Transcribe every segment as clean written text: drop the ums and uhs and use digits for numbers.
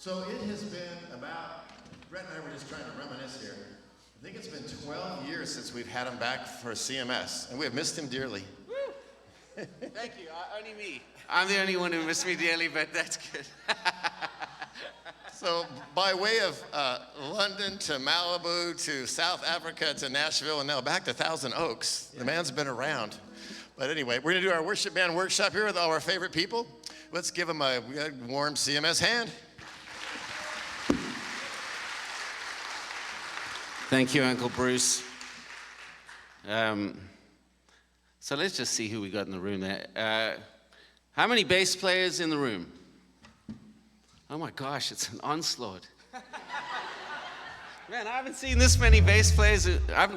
So it has been about, Brett and I were just trying to reminisce here. I think it's been 12 years since we've had him back for CMS, and we have missed him dearly. Woo! Thank you. Only me. I'm the only one who missed me dearly, but that's good. So by way of London to Malibu to South Africa to Nashville and now back to Thousand Oaks, the man's been around. But anyway, we're going to do our worship band workshop here with all our favorite people. Let's give them a warm CMS hand. Thank you, Uncle Bruce. So let's just see who we got in the room there. How many bass players in the room? Oh my gosh, it's an onslaught. Man, I haven't seen this many bass players.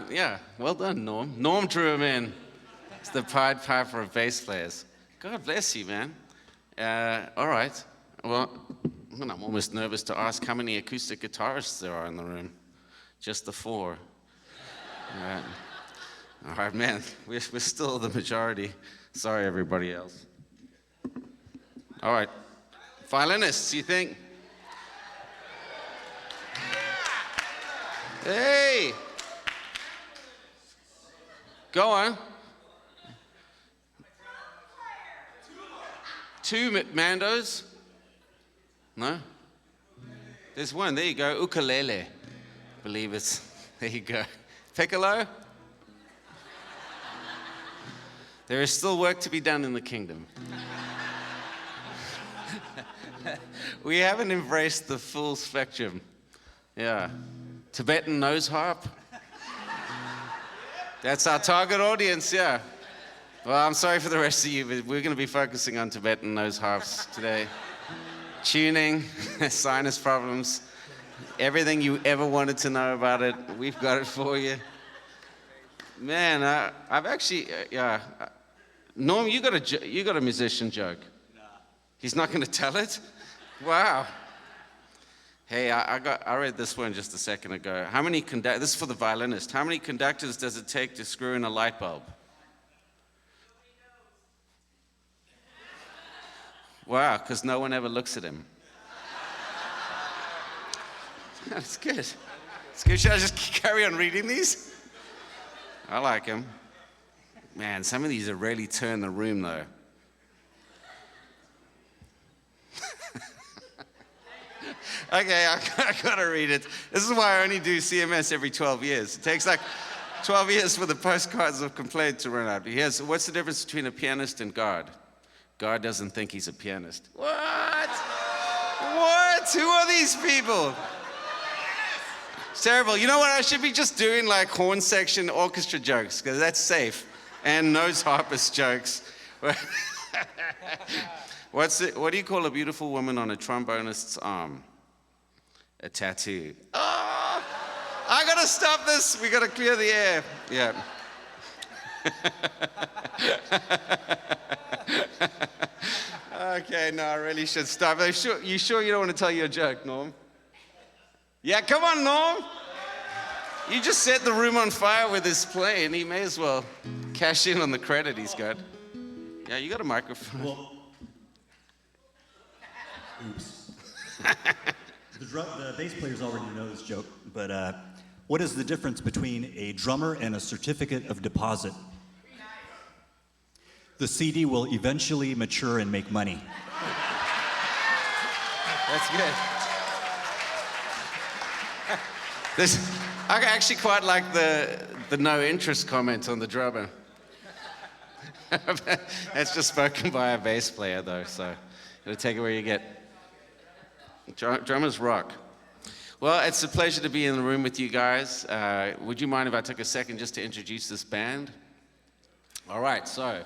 Yeah, well done, Norm. Norm drew him in. It's the Pied Piper of bass players. God bless you, man. All right. Well, I'm almost nervous to ask how many acoustic guitarists there are in the room. Just the 4. All right, man, we're still the majority. Sorry, everybody else. All right. Violinists, you think? Hey! Go on. 2 mandos? No? There's one. There you go. Ukulele. Believe it. There you go. Piccolo? There is still work to be done in the kingdom. We haven't embraced the full spectrum. Yeah. Tibetan nose harp. That's our target audience, yeah. Well, I'm sorry for the rest of you, but we're going to be focusing on Tibetan nose harps today. Tuning, sinus problems, everything you ever wanted to know about it, we've got it for you. Man, I've actually, Norm, you got a musician joke. Nah. He's not going to tell it? Wow. Hey, I read this one just a second ago. This is for the violinist. How many conductors does it take to screw in a light bulb? Wow, because no one ever looks at him. That's good. It's good. Should I just carry on reading these? I like them. Man, some of these have really turned the room, though. Okay, I gotta read it. This is why I only do CMS every 12 years. It takes like 12 years for the postcards of complaint to run out. What's the difference between a pianist and God? God doesn't think he's a pianist. What? What? Who are these people? It's terrible. You know what? I should be just doing like horn section orchestra jokes, because that's safe. And nose harpist jokes. What do you call a beautiful woman on a trombonist's arm? A tattoo. Oh, I gotta stop this. We gotta clear the air. Yeah. Okay, no, I really should stop. You sure you don't want to tell your joke, Norm? Yeah, come on, Norm. You just set the room on fire with this playing. He may as well cash in on the credit he's got. Yeah, you got a microphone. Well, oops. The bass players already know this joke, but what is the difference between a drummer and a certificate of deposit? The CD will eventually mature and make money. That's good. I actually quite like the no interest comment on the drummer. That's just spoken by a bass player, though, so gotta take it where you get. Drummers rock. Well, it's a pleasure to be in the room with you guys. Would you mind if I took a second just to introduce this band? All right, so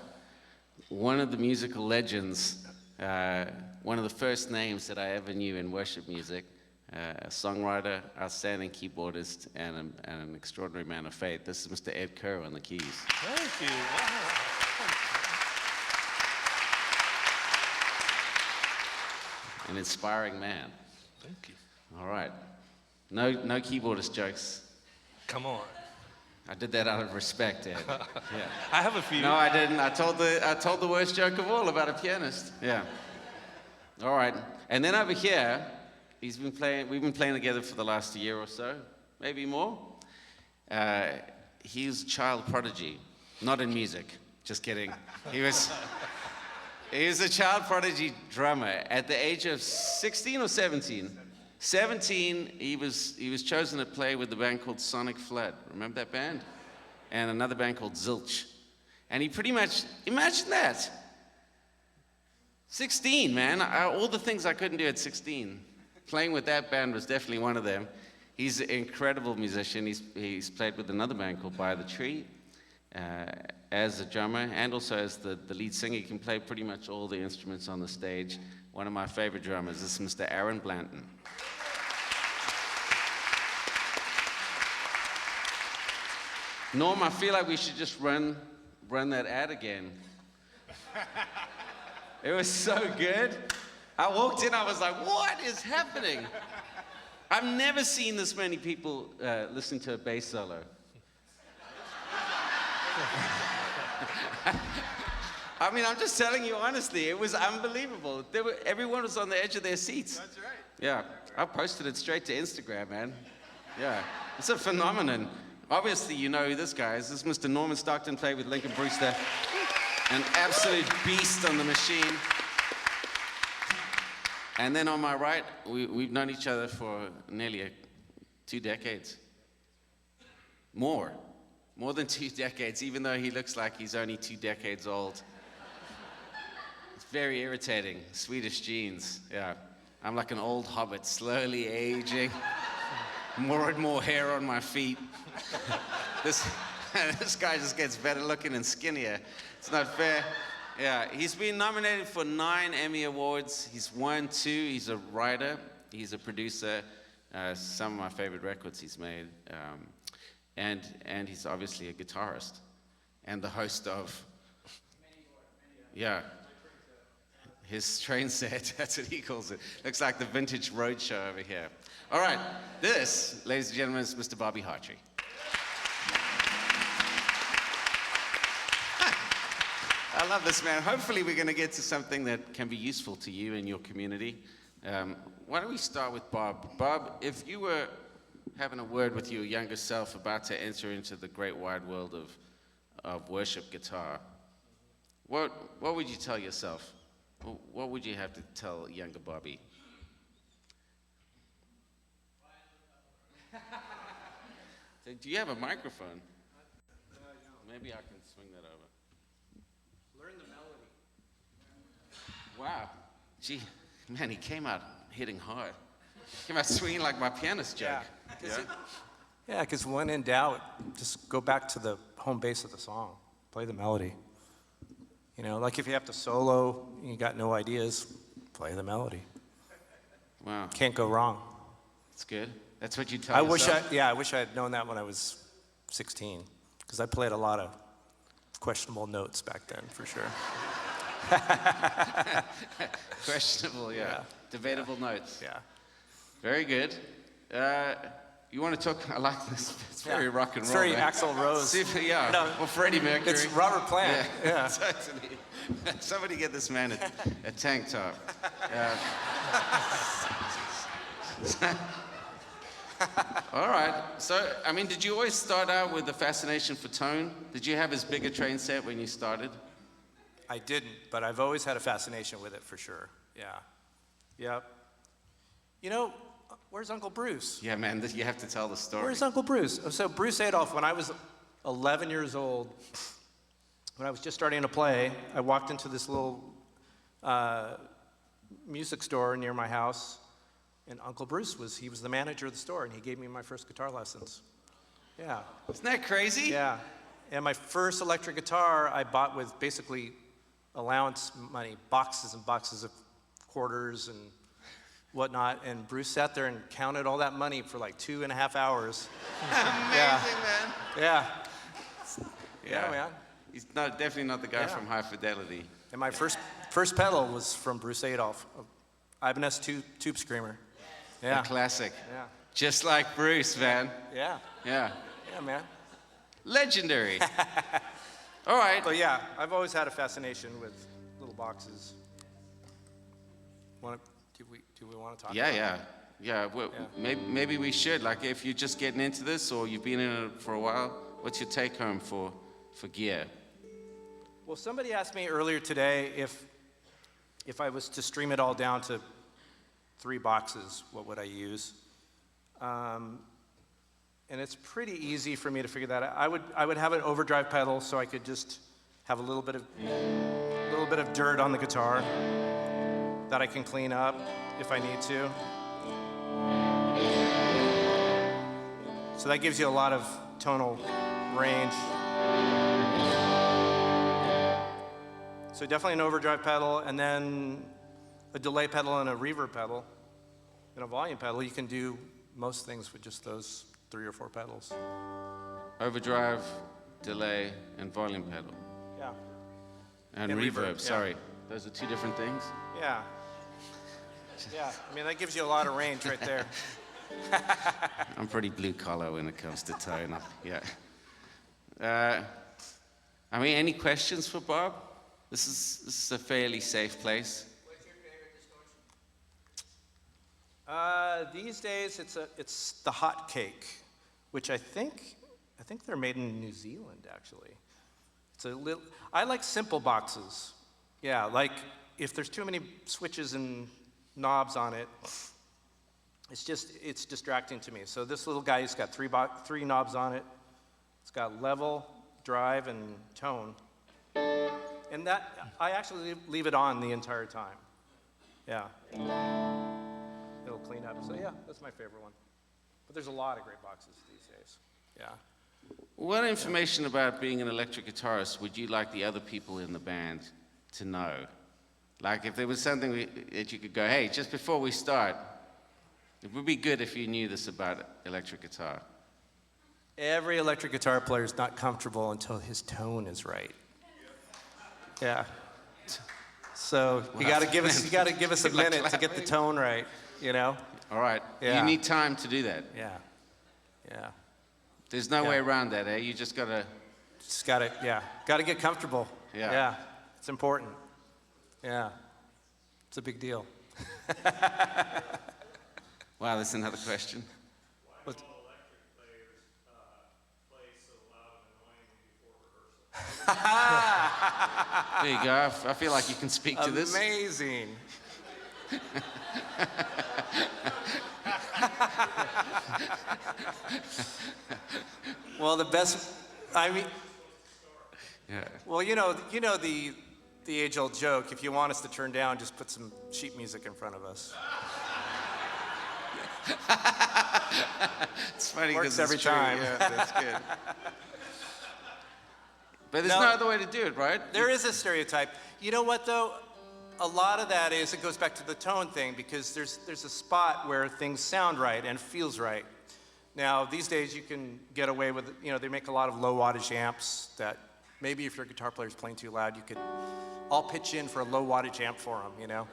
one of the musical legends, one of the first names that I ever knew in worship music, a songwriter, outstanding keyboardist, and an extraordinary man of faith. This is Mr. Ed Kerr on the keys. Thank you. Wow. An inspiring man. Thank you. All right. No keyboardist jokes. Come on. I did that out of respect, Ed. Yeah. I have a few. No, I didn't. I told the worst joke of all about a pianist. Yeah. All right. And then over here, We've been playing together for the last year or so, maybe more. He's a child prodigy, not in music, just kidding. He was a child prodigy drummer. At the age of 16 or 17? 17, he was chosen to play with the band called Sonic Flood. Remember that band? And another band called Zilch. And he pretty much, imagine that. 16, man. All the things I couldn't do at 16. Playing with that band was definitely one of them. He's an incredible musician. He's played with another band called By the Tree as a drummer and also as the lead singer. He can play pretty much all the instruments on the stage. One of my favorite drummers is Mr. Aaron Blanton. Norm, I feel like we should just run that ad again. It was so good. I walked in, I was like, what is happening? I've never seen this many people listen to a bass solo. I mean, I'm just telling you honestly, it was unbelievable. Everyone was on the edge of their seats. That's right. Yeah, I posted it straight to Instagram, man. Yeah, it's a phenomenon. Obviously, you know who this guy is. This is Mr. Norman Stockton, played with Lincoln Brewster. An absolute beast on the machine. And then on my right, we've known each other for nearly 2 decades. More than 2 decades, even though he looks like he's only 2 decades old. It's very irritating. Swedish genes, yeah. I'm like an old hobbit, slowly aging. More and more hair on my feet. This guy just gets better looking and skinnier. It's not fair. Yeah, he's been nominated for 9 Emmy Awards. He's won 2. He's a writer. He's a producer. Some of my favorite records he's made. And he's obviously a guitarist. And the host of... Yeah. His train set, that's what he calls it. Looks like the vintage roadshow over here. All right, this, ladies and gentlemen, is Mr. Bobby Hartree. I love this man. Hopefully we're going to get to something that can be useful to you and your community. Why don't we start with Bob? Bob, if you were having a word with your younger self about to enter into the great wide world of worship guitar, what would you tell yourself? What would you have to tell younger Bobby? Do you have a microphone? Maybe I can swing that over. Learn the melody. Wow. Gee, man, he came out hitting hard. Came out swinging like my pianist joke. Yeah, because when in doubt, just go back to the home base of the song. Play the melody. You know, like if you have to solo, and you got no ideas, play the melody. Wow. Can't go wrong. That's good. That's what you tell yourself? I wish I had known that when I was 16, because I played a lot of questionable notes back then, for sure. Questionable, yeah. Debatable notes. Yeah. Very good. You want to talk? I like this. It's very rock and roll. It's very man. Axl Rose. Super, yeah. No, or Freddie Mercury. It's Robert Plant. Yeah. Totally. Somebody get this man a tank top. All right. So, I mean, did you always start out with a fascination for tone? Did you have as big a train set when you started? I didn't, but I've always had a fascination with it, for sure. Yeah. Yep. You know, where's Uncle Bruce? Yeah, man, you have to tell the story. Where's Uncle Bruce? So Bruce Adolph, when I was 11 years old, when I was just starting to play, I walked into this little music store near my house, and Uncle Bruce was the manager of the store, and he gave me my first guitar lessons. Yeah. Isn't that crazy? Yeah. And my first electric guitar I bought with basically allowance money, boxes and boxes of quarters and whatnot, and Bruce sat there and counted all that money for like 2.5 hours. Amazing, man. Yeah. Yeah, man. He's definitely not the guy from High Fidelity. And my first pedal was from Bruce Adolph, Ibanez Tube Screamer. Yeah. A classic. Yeah. Just like Bruce, man. Yeah. Yeah. Yeah, man. Legendary. All right. But yeah, I've always had a fascination with little boxes. Do we want to talk about Yeah. Yeah, well, maybe we should. Like, if you're just getting into this or you've been in it for a while, what's your take home for gear? Well, somebody asked me earlier today if I was to stream it all down to 3 boxes, what would I use? And it's pretty easy for me to figure that out. I would have an overdrive pedal so I could just have a little bit of dirt on the guitar that I can clean up if I need to. So that gives you a lot of tonal range. So definitely an overdrive pedal, and then a delay pedal and a reverb pedal and a volume pedal. You can do most things with just those 3 or 4 pedals. Overdrive, delay, and volume pedal. Yeah. And And reverb, reverb, yeah. sorry. Those are 2 different things? Yeah. Yeah, I mean, that gives you a lot of range right there. I'm pretty blue collar when it comes to tone. Yeah. I mean, any questions for Bob? This is a fairly safe place. What's your favorite distortion? These days, it's the hot cake, which I think they're made in New Zealand, actually. It's a little. I like simple boxes. Yeah, like if there's too many switches and knobs on it, it's distracting to me. So this little guy, he's got 3 knobs on it. It's got level, drive, and tone. And that, I actually leave it on the entire time. Yeah. It'll clean up. So yeah, that's my favorite one. But there's a lot of great boxes these days. Yeah. What information about being an electric guitarist would you like the other people in the band to know? Like, if there was something that you could go, hey, just before we start, it would be good if you knew this about electric guitar. Every electric guitar player is not comfortable until his tone is right. Yeah. So you got to give us a minute to get the tone right, you know? All right. Yeah. You need time to do that. Yeah. Yeah. There's no Yeah. way around that, eh? You just gotta. Just got to get comfortable. Yeah. Yeah. It's important. Yeah. It's a big deal. Wow, that's another question. What- Electric players play so loud and annoying before rehearsal. There you go. I feel like you can speak to this. Amazing. Well, the best, I mean, Yeah. well, you know the age-old joke. If you want us to turn down, just put some sheet music in front of us. It's funny Works because every it's true. time. Yeah, that's good. But there's No. no other way to do it, right? There is a stereotype. You know what, though? A lot of that is, it goes back to the tone thing, because there's a spot where things sound right and feels right. Now, these days you can get away with, they make a lot of low wattage amps that maybe if your guitar player's playing too loud, I'll pitch in for a low wattage amp for them,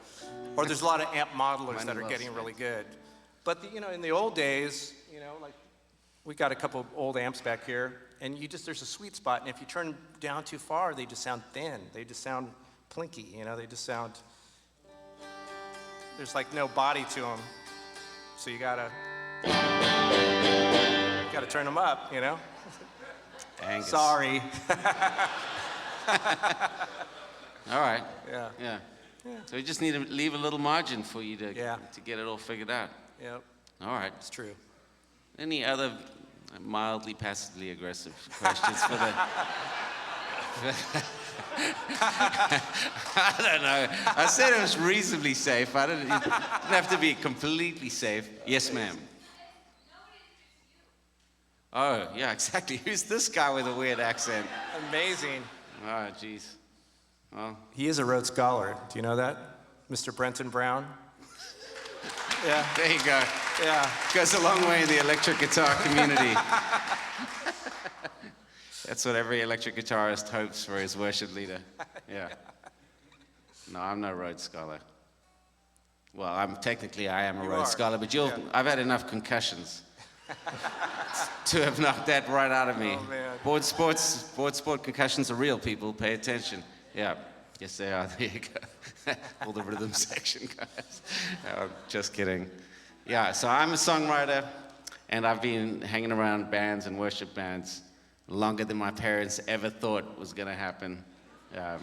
Or there's a lot of amp modelers Mine that are loves getting it. really good. But, in the old days, like we got a couple old amps back here, and there's a sweet spot, and if you turn them down too far, they just sound thin. They just sound plinky, they just sound, there's like no body to them. So you gotta turn them up, Angus. Sorry. All right. Yeah. Yeah. So we just need to leave a little margin for you to Yeah. get it all figured out. Yep, All right. it's true. Any other mildly passively aggressive questions for the? I don't know. I said it was reasonably safe. It didn't have to be completely safe. Yes, ma'am. Oh, yeah, exactly. Who's this guy with a weird accent? Amazing. Oh, jeez. Well, He is a Rhodes Scholar. Do you know that? Mr. Brenton Brown? Yeah, there you go. yeah. Goes a long way in the electric guitar community. That's what every electric guitarist hopes for his worship leader. Yeah. No, I'm no Rhodes Scholar. Well, I am a You Rhodes are. Scholar, but Yeah. I've had enough concussions to have knocked that right out of me. Oh, man. Board sport concussions are real, people. Pay attention. Yeah. Yes, they are. There you go. All the rhythm section guys. No, I'm just kidding. Yeah, so I'm a songwriter, and I've been hanging around bands and worship bands longer than my parents ever thought was going to happen. Yeah,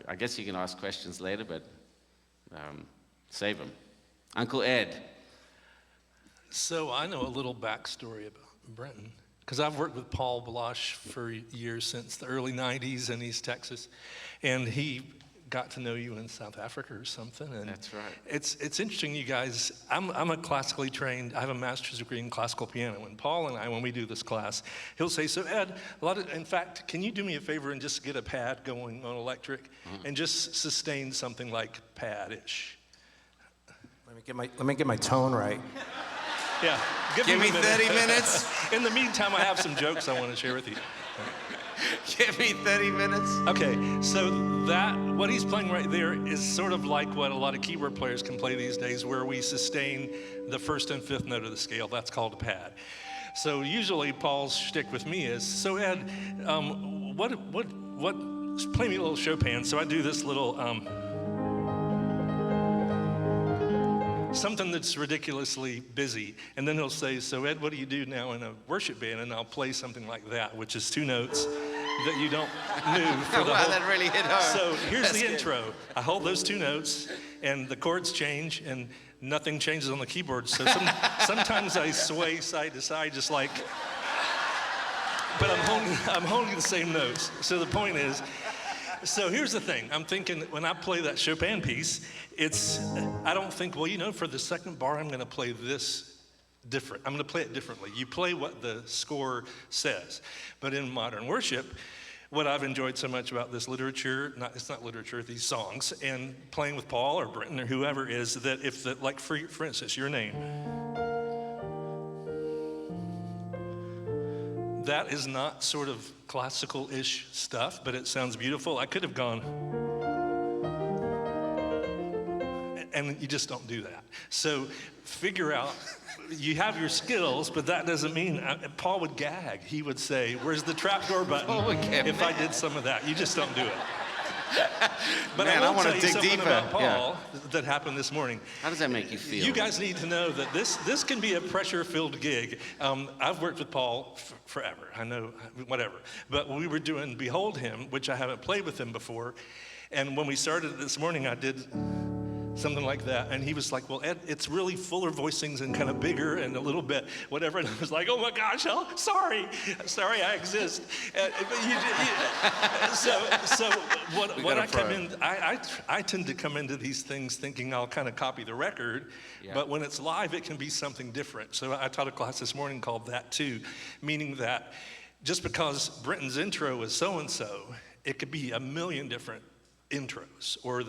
I guess you can ask questions later, but save them. Uncle Ed. So I know a little backstory about Brenton, because I've worked with Paul Blosh for years, since the early 90s in East Texas, and he got to know you in South Africa or something. And That's right. It's interesting, you guys. I'm a classically trained, I have a master's degree in classical piano, and Paul and I, when we do this class, he'll say, so Ed, in fact, can you do me a favor and just get a pad going on electric and just sustain something like pad-ish? Let me get my tone right. Yeah, Give a me minute. 30 minutes. In the meantime, I have some jokes I want to share with you. Give me 30 minutes. Okay, so what he's playing right there is sort of like what a lot of keyboard players can play these days, where we sustain the first and fifth note of the scale. That's called a pad. So usually Paul's shtick with me is, so Ed, play me a little Chopin. So I do this little, something that's ridiculously busy. And then he'll say, so Ed, what do you do now in a worship band? And I'll play something like that, which is two notes that you don't move for the Wow, whole. that really hit home. So here's That's the good. intro. I hold those two notes, and the chords change, and nothing changes on the keyboard. So sometimes I sway side to side, just like, but I'm holding the same notes. So the point is, so here's the thing. I'm thinking when I play that Chopin piece, I don't think, well, for the second bar, I'm going to play this different. I'm going to play it differently. You play what the score says. But in modern worship, what I've enjoyed so much about this literature, it's not literature, these songs, and playing with Paul or Brenton or whoever is that if like for instance, your name, that is not sort of classical-ish stuff, but it sounds beautiful. I could have gone, and you just don't do that. So figure out, you have your skills, but that doesn't mean, Paul would gag. He would say, where's the trapdoor button? Paul would get if I did some of that. You just don't do it. But Man, I I will wanna tell you dig something deeper. about Paul Yeah. that happened this morning. How does that make you feel? You guys need to know that this can be a pressure-filled gig. I've worked with Paul forever. I know, whatever. But we were doing Behold Him, which I haven't played with him before. And when we started this morning, I did something like that. And he was like, well, Ed, it's really fuller voicings and kind of bigger and a little bit whatever. And I was like, oh my gosh, sorry I exist. So what I come in, I tend to come into these things thinking I'll kind of copy the record, but when it's live, it can be something different. So I taught a class this morning called That Too, meaning that just because Brenton's intro was so-and-so, it could be a million different intros, or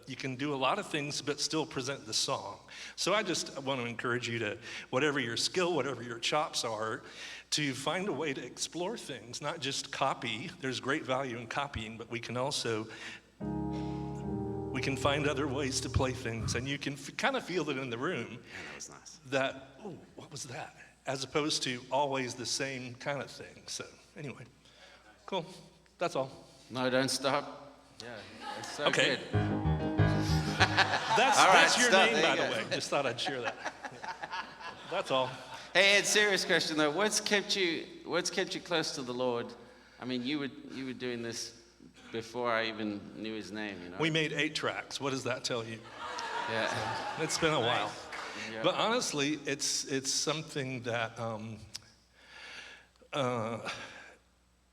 you can do a lot of things but still present the song. So I just want to encourage you to, whatever your skill, whatever your chops are, to find a way to explore things, not just copy. There's great value in copying, but we can find other ways to play things, and you can kind of feel that in the room. Man, that was nice. That, oh, what was that? As opposed to always the same kind of thing. So anyway, cool, that's all. No, don't stop. Yeah, it's so Okay. good. That's All right, your stop. name, There by you the go. way. Just thought I'd share that. That's all. Hey Ed, serious question though. What's kept you close to the Lord? I mean, you were doing this before I even knew his name, you know? We made 8 tracks. What does that tell you? Yeah. It's been a while. Yeah. But honestly, it's something that,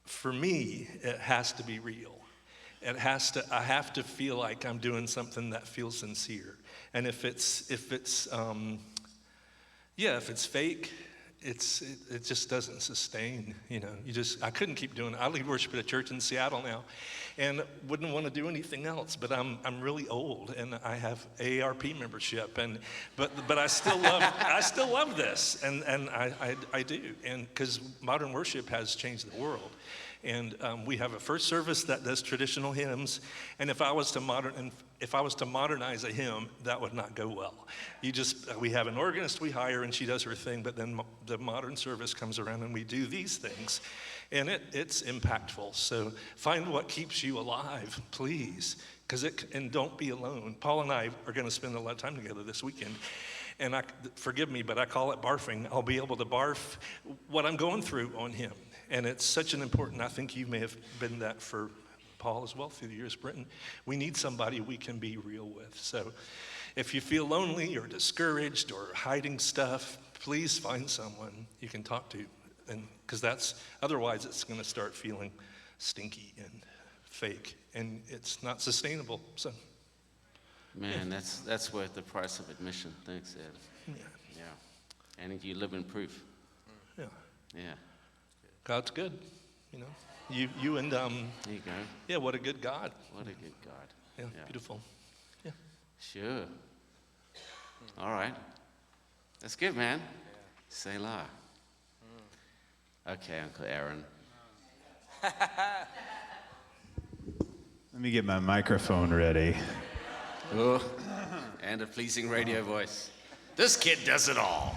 for me, it has to be real. I have to feel like I'm doing something that feels sincere. And if it's fake, it just doesn't sustain, I couldn't keep doing it. I lead worship at a church in Seattle now and wouldn't want to do anything else, but I'm really old and I have AARP membership but I still love this and I do, and because modern worship has changed the world. And we have a first service that does traditional hymns, and if I was to modernize a hymn, that would not go well. We have an organist we hire, and she does her thing, but then the modern service comes around, and we do these things. And it's impactful. So find what keeps you alive, please. And don't be alone. Paul and I are going to spend a lot of time together this weekend. And forgive me, but I call it barfing. I'll be able to barf what I'm going through on him. And it's such an important, I think you may have been that for Paul as well through the years, Brenton. We need somebody we can be real with. So if you feel lonely or discouraged or hiding stuff, please find someone you can talk to. And because otherwise it's going to start feeling stinky and fake, and it's not sustainable. So, Man, that's worth the price of admission. Thanks, Ed. yeah, Yeah. And you live in proof. yeah. Yeah. God's good, you know. You and There you go. yeah, what a good God. What a good God. Yeah, beautiful. Yeah. Sure. All right. That's good, man. Selah. Okay, Uncle Aaron. Let me get my microphone ready. Oh, and a pleasing radio voice. This kid does it all.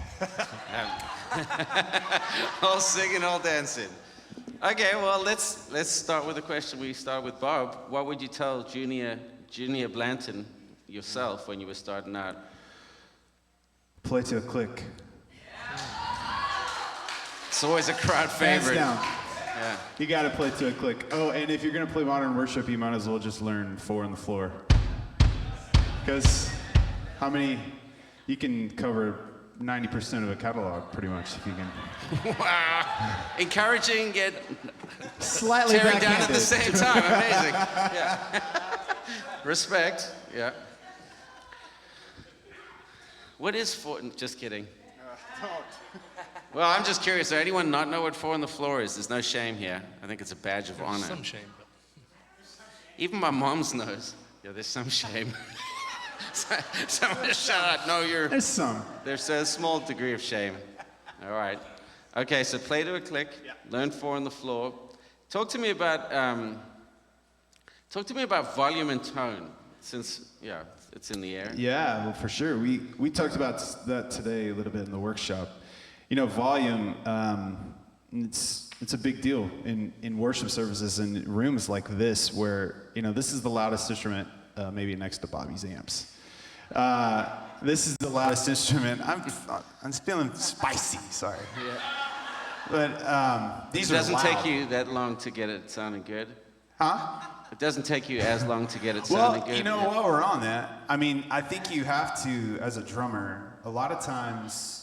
All singing, all dancing. Okay, well, let's start with a question. We start with Bob. What would you tell Junior Blanton yourself when you were starting out? Play to a click. It's always a crowd Hands favorite. down. Yeah. You gotta play to a click. Oh, and if you're gonna play modern worship, you might as well just learn 4 on the floor. Because you can cover 90% of a catalog pretty much if you can. Wow. Encouraging yet Slightly tearing down at backhanded. the same time. Amazing. Yeah. Respect. Yeah. What is 4? Just kidding. Well, I'm just curious. Does anyone not know what 4 on the floor is? There's no shame here. I think it's a badge of honor. Some shame. But Even my mom's knows. Yeah, there's some shame. Someone shout out, no, There's some. there's a small degree of shame. All right. Okay, so play to a click, learn 4 on the floor. Talk to me about volume and tone, since, it's in the air. Yeah, well, for sure. We talked about that today a little bit in the workshop. You know, volume, it's a big deal in worship services and rooms like this where, this is the loudest instrument, maybe next to Bobby's amps. This is the loudest instrument. I'm feeling spicy, sorry. Yeah. But these It are doesn't loud. take you that long to get it sounding good. Huh? It doesn't take you as long to get it Well, sounding good. while we're on that, I think you have to, as a drummer, a lot of times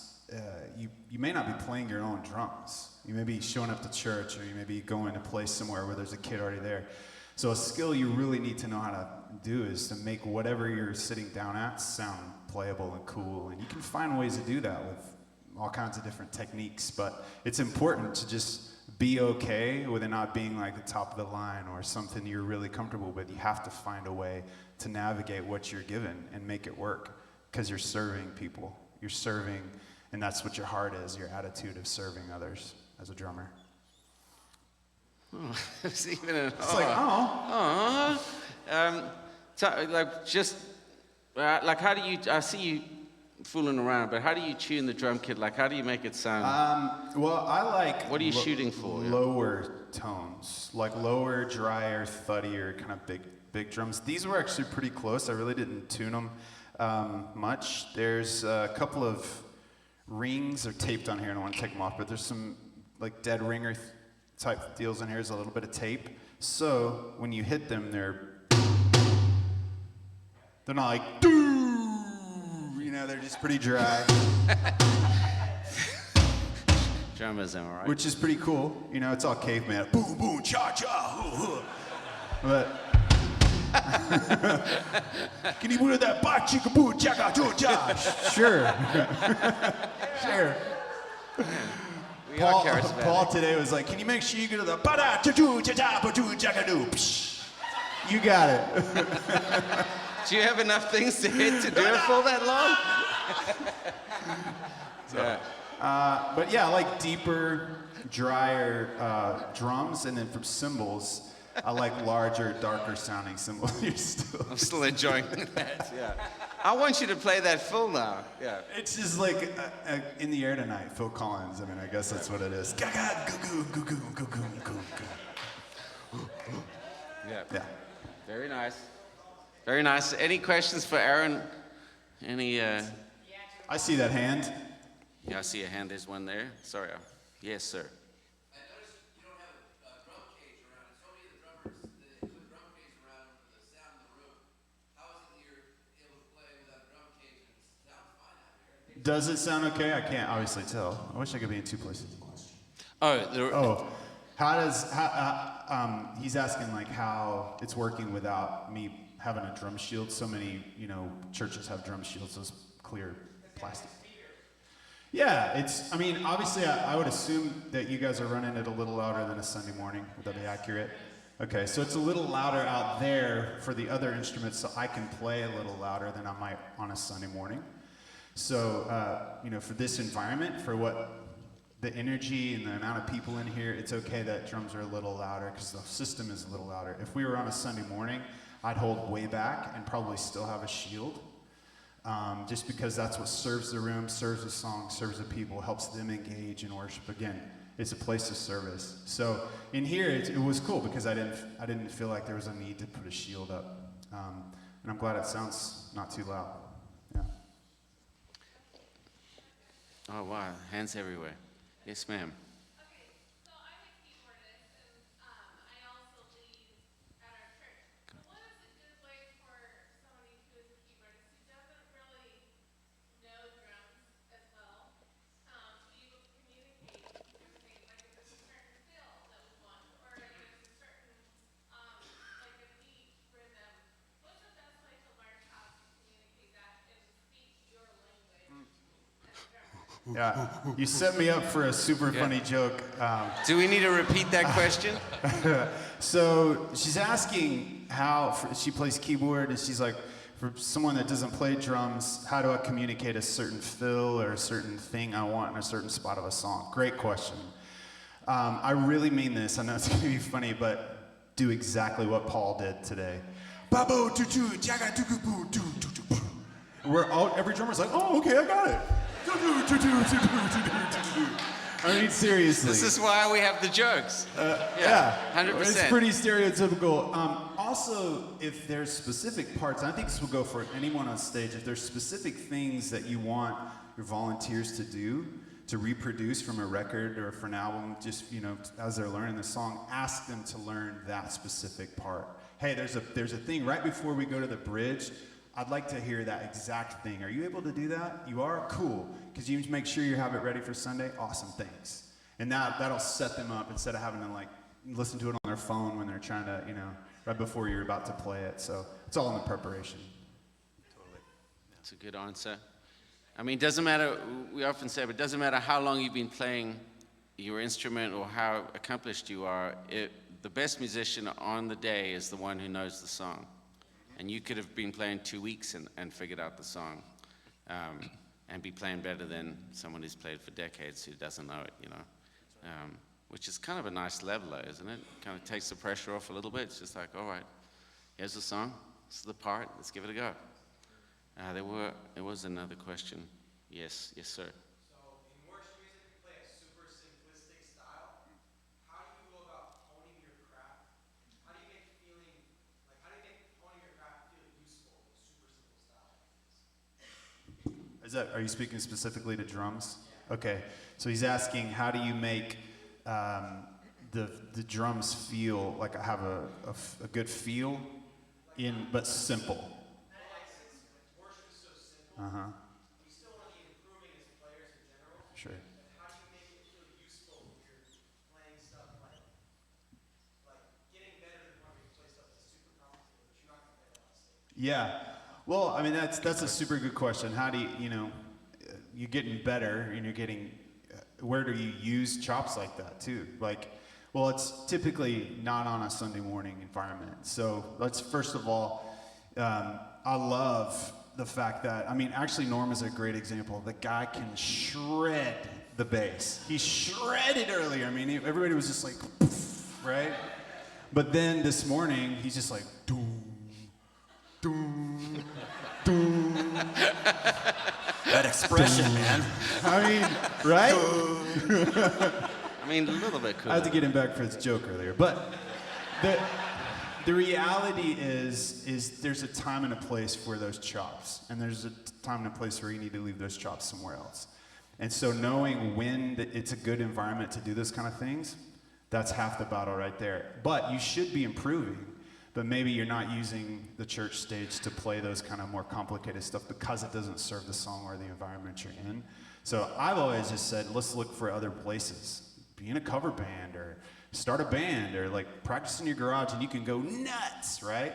you may not be playing your own drums. You may be showing up to church, or you may be going to a place somewhere where there's a kid already there. So a skill you really need to know how to do is to make whatever you're sitting down at sound playable and cool. And you can find ways to do that with all kinds of different techniques, but it's important to just be okay with it not being like the top of the line or something you're really comfortable with. You have to find a way to navigate what you're given and make it work, because you're serving people. You're serving, and that's what your heart is, your attitude of serving others as a drummer. Oh, it's even an It's like, oh. how do you, I see you fooling around, but how do you tune the drum kit? Like, how do you make it sound? Well, I like. What are you shooting for? Yeah. Lower tones, like lower, drier, thuddier, kind of big drums. These were actually pretty close. I really didn't tune them much. There's a couple of rings are taped on here, and I don't want to take them off, but there's some like dead ringer type deals in here. There's a little bit of tape. So when you hit them, they're not like, they're just pretty dry. Drummers, am I right? Which is pretty cool. It's all caveman. Boom, boom, cha, cha. But can you move that ba chicka boo chaka choo cha? Sure. Sure. We are charismatic. Paul today was like, can you make sure you go to the ba da cha choo cha cha ba choo chaka doo? You got it. Do you have enough things to hit to do it for that long? But yeah, I like deeper, drier drums, and then from cymbals, I like larger, darker sounding cymbals. I'm still enjoying that. Yeah. I want you to play that full now. Yeah. It's just like In the Air Tonight, Phil Collins. I mean, I guess that's what it is. Gaga, goo goo, goo goo, goo goo, goo. Yeah. Yeah. Very nice. Very nice. Any questions for Aaron? Any? I see that hand. Yeah, I see a hand. There's one there. Sorry. Yes, sir. I noticed you don't have a drum cage around. So many of the drummers, they put drum cage around them for the sound in the room. How is it that you're able to play without a drum cage and it sounds fine out here? Does it sound okay? I can't obviously tell. I wish I could be in two places. Oh, He's asking like how it's working without me having a drum shield. So many, churches have drum shields, those clear plastic. Yeah, obviously I would assume that you guys are running it a little louder than a Sunday morning. Would that be accurate? Okay, so it's a little louder out there for the other instruments, so I can play a little louder than I might on a Sunday morning. So, for this environment, for what the energy and the amount of people in here, it's okay that drums are a little louder because the system is a little louder. If we were on a Sunday morning, I'd hold way back and probably still have a shield, just because that's what serves the room, serves the song, serves the people, helps them engage in worship. Again, it's a place of service. So in here, it was cool because I didn't feel like there was a need to put a shield up, and I'm glad it sounds not too loud. Yeah. Oh, wow. Hands everywhere. Yes, ma'am. Okay, so I'm a keyboardist and I also lead at our church. What is a good way for somebody who is a keyboardist who doesn't really know drums as well to be able to communicate through things? Like if there's a certain feel that we want, or if there's a certain like a beat rhythm, what's the best way to learn how to communicate that and speak your language as a drummer? Yeah, you set me up for a super funny joke. Do we need to repeat that question? So she's asking how she plays keyboard, and she's like, for someone that doesn't play drums, how do I communicate a certain fill or a certain thing I want in a certain spot of a song? Great question. I really mean this. I know it's gonna be funny, but do exactly what Paul did today. Babo tutu jaga tuku boo tu tu tu. Every drummer's like, oh, okay, I got it. I mean, seriously. This is why we have the jokes. Yeah, 100%. It's pretty stereotypical. Also, if there's specific parts, and I think this will go for anyone on stage, if there's specific things that you want your volunteers to do, to reproduce from a record or for an album, just, as they're learning the song, ask them to learn that specific part. Hey, there's a thing right before we go to the bridge. I'd like to hear that exact thing. Are you able to do that? You are? Cool. Because you make sure you have it ready for Sunday? Awesome, thanks. And that'll set them up instead of having to listen to it on their phone when they're trying to, right before you're about to play it. So it's all in the preparation. Totally. That's a good answer. I mean, it doesn't matter, we often say, but it doesn't matter how long you've been playing your instrument or how accomplished you are. The best musician on the day is the one who knows the song. And you could have been playing 2 weeks and figured out the song, and be playing better than someone who's played for decades who doesn't know it, which is kind of a nice leveler, isn't it? Kind of takes the pressure off a little bit. It's just like, all right, here's the song, this is the part, let's give it a go. There was another question. Yes, sir. So in worship music, we play a super simplistic style. How do you go about honing your craft? How do you make honing your craft feel useful in a super simple style? Are you speaking specifically to drums? Yeah. Okay, so he's asking, how do you make the drums feel like I have a good feel but simple? Since worship is so simple, we still want to be improving as players in general. Sure. How do you make it feel useful when you're playing stuff like getting better to the point where you play stuff that's super complicated, but you're not going to play that on stage? Yeah. Well, I mean, that's a super good question. How do you're getting better and you're getting, where do you use chops like that too? Well, it's typically not on a Sunday morning environment. So let's first of all, I love the fact that, actually Norm is a great example. The guy can shred the bass. He shredded earlier. Everybody was just like, poof, right? But then this morning, he's just like, doom, doom, doom. expression, man. I mean, right? I mean, a little bit cool. I had to get him back for his joke earlier, but the reality is there's a time and a place for those chops, and there's a time and a place where you need to leave those chops somewhere else. And so knowing when it's a good environment to do those kind of things, that's half the battle right there. But you should be improving, but maybe you're not using the church stage to play those kind of more complicated stuff because it doesn't serve the song or the environment you're in. So I've always just said, let's look for other places. Be in a cover band or start a band or like practice in your garage and you can go nuts, right?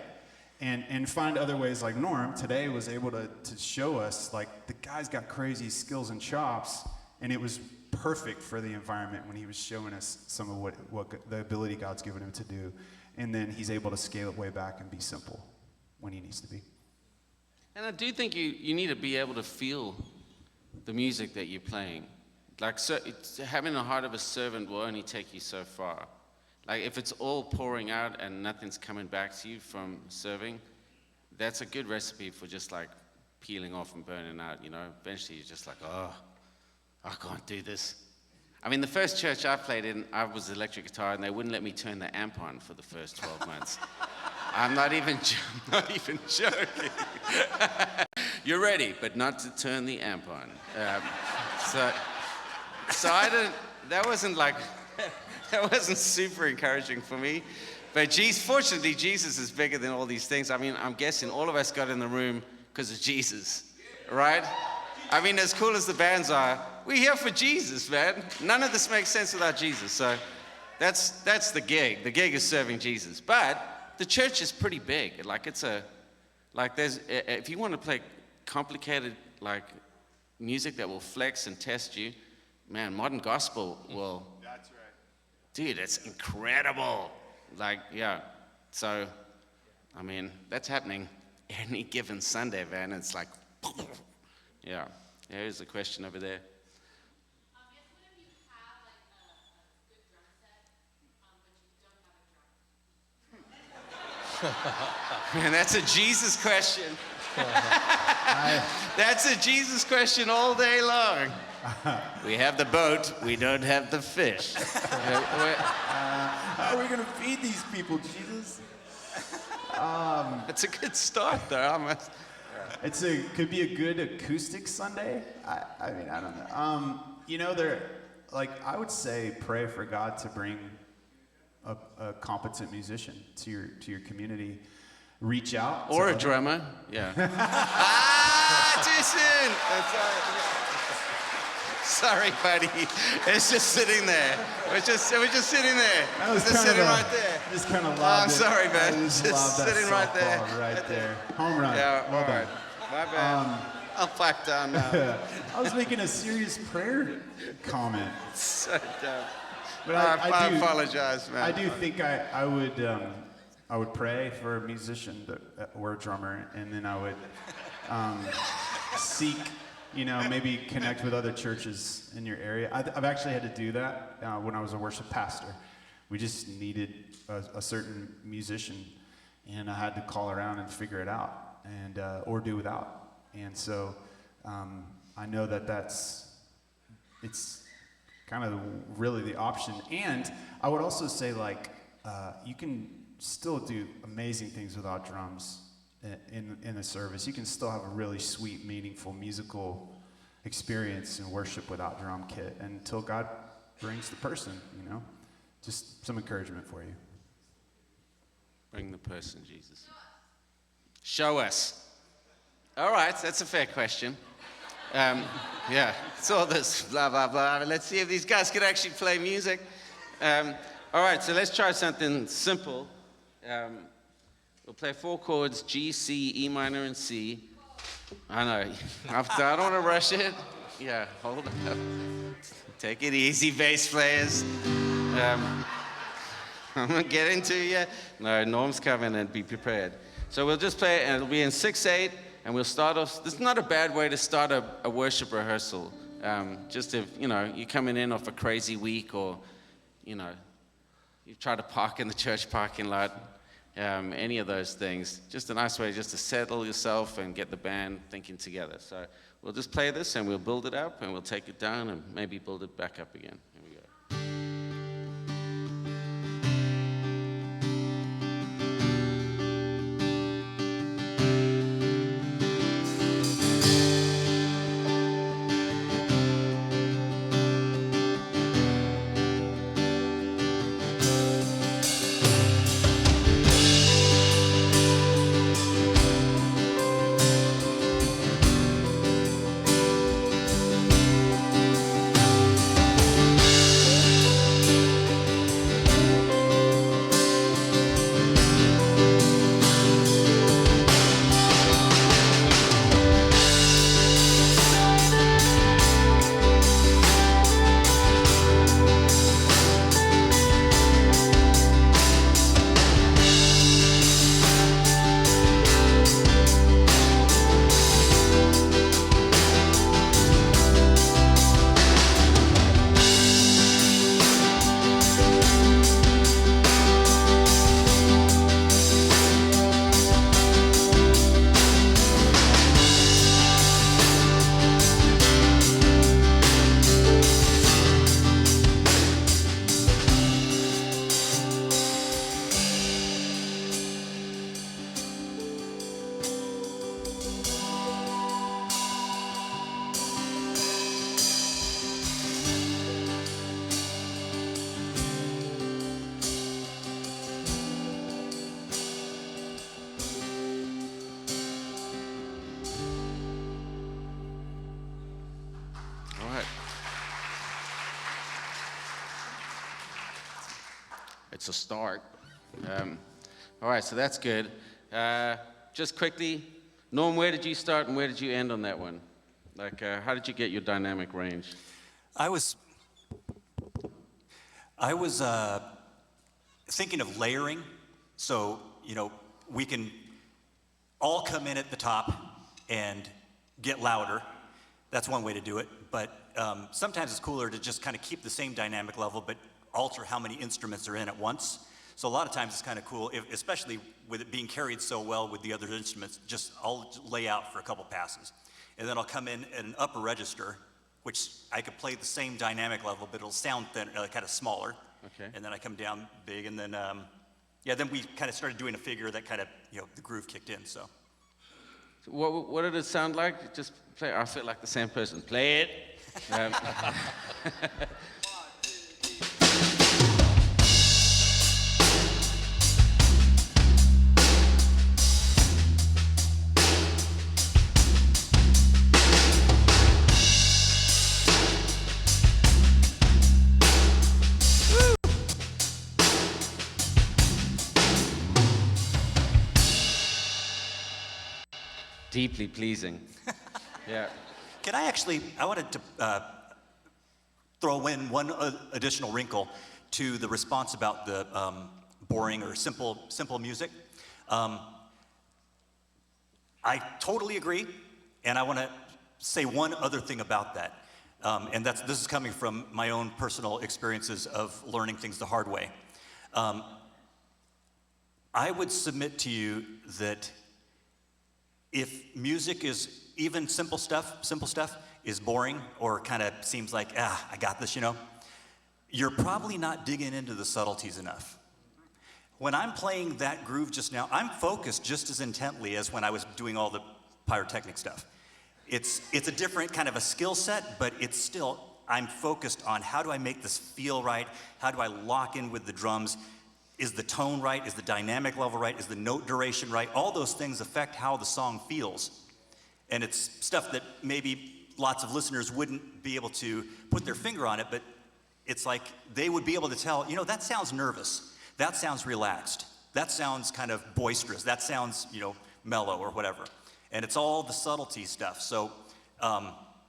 And find other ways like Norm today was able to show us like the guy's got crazy skills and chops, and it was perfect for the environment when he was showing us some of what the ability God's given him to do. And then he's able to scale it way back and be simple when he needs to be. And I do think you need to be able to feel the music that you're playing. Like, so having a heart of a servant will only take you so far. Like, if it's all pouring out and nothing's coming back to you from serving, that's a good recipe for just like peeling off and burning out, you know? Eventually you're just like, oh, I can't do this. I mean, the first church I played in, I was electric guitar, and they wouldn't let me turn the amp on for the first 12 months. I'm not even joking. You're ready, but not to turn the amp on. So I didn't, that wasn't super encouraging for me. But fortunately, Jesus is bigger than all these things. I mean, I'm guessing all of us got in the room because of Jesus, right? I mean, as cool as the bands are, we're here for Jesus, man. None of this makes sense without Jesus. So that's the gig. The gig is serving Jesus. But the church is pretty big. Like, if you want to play complicated, like, music that will flex and test you, man, modern gospel will. That's right. Dude, it's incredible. Like, yeah. So, I mean, that's happening any given Sunday, man. It's like, yeah. Here's a question over there. Yes, what if you have like a good drum set, but you don't have a drum? Man, that's a Jesus question. That's a Jesus question all day long. We have the boat, we don't have the fish. How are we going to feed these people, Jesus? It's a good start, though. Could be a good acoustic Sunday. I mean, I don't know. You know, I would say pray for God to bring a competent musician to your community. Reach out. Or a drummer, yeah. Too soon. Sorry, buddy. It's just sitting there. We're just sitting there. It's just sitting right there. Just kind of I'm sorry, man. Just Just sitting right there. Right there. Home run. Yeah, well all right. done. My bad. I'll back down now. I was making a serious prayer comment. So dumb. But I apologize, man. I do think I would pray for a musician or a drummer, and then I would seek, maybe connect with other churches in your area. I've actually had to do that when I was a worship pastor. We just needed a certain musician, and I had to call around and figure it out, and or do without. And so I know it's kind of really the option. And I would also say, you can still do amazing things without drums in a service. You can still have a really sweet, meaningful musical experience in worship without drum kit until God brings the person, Just some encouragement for you. Bring the person, Jesus. Show us. All right, that's a fair question. Yeah, it's all this blah, blah, blah. Let's see if these guys can actually play music. All right, so let's try something simple. We'll play 4 chords, G, C, E minor, and C. I know, I don't want to rush it. Yeah, hold it up. Take it easy, bass players. I'm not getting to you. No, Norm's coming, and be prepared. So we'll just play, and it'll be in 6/8, and we'll start off. This is not a bad way to start a worship rehearsal. Just if, you're coming in off a crazy week, or, you try to park in the church parking lot. any of those things. Just a nice way just to settle yourself and get the band thinking together. So we'll just play this and we'll build it up and we'll take it down and maybe build it back up again. Here we go. All right. It's a start. All right, so that's good. Just quickly, Norm, where did you start and where did you end on that one? Like, how did you get your dynamic range? I was thinking of layering, so we can all come in at the top and get louder. That's one way to do it, but sometimes it's cooler to just kind of keep the same dynamic level, but alter how many instruments are in at once. So a lot of times it's kind of cool, especially with it being carried so well with the other instruments, I'll lay out for a couple passes. And then I'll come in at an upper register, which I could play the same dynamic level, but it'll sound thin, kind of smaller. Okay. And then I come down big, and then, then we kind of started doing a figure that kind of, the groove kicked in, so. So what did it sound like? Just play, I feel like the same person. Play it. Deeply pleasing. Yeah. I wanted to throw in one additional wrinkle to the response about the boring or simple music. I totally agree, and I want to say one other thing about that, and this is coming from my own personal experiences of learning things the hard way. I would submit to you that if music is even simple stuff is boring or kind of seems like, I got this, you're probably not digging into the subtleties enough. When I'm playing that groove just now, I'm focused just as intently as when I was doing all the pyrotechnic stuff. It's a different kind of a skill set, but it's still, I'm focused on how do I make this feel right? How do I lock in with the drums? Is the tone right? Is the dynamic level right? Is the note duration right? All those things affect how the song feels. And it's stuff that maybe lots of listeners wouldn't be able to put their finger on it, but it's like they would be able to tell, that sounds nervous. That sounds relaxed. That sounds kind of boisterous. That sounds, mellow or whatever. And it's all the subtlety stuff. So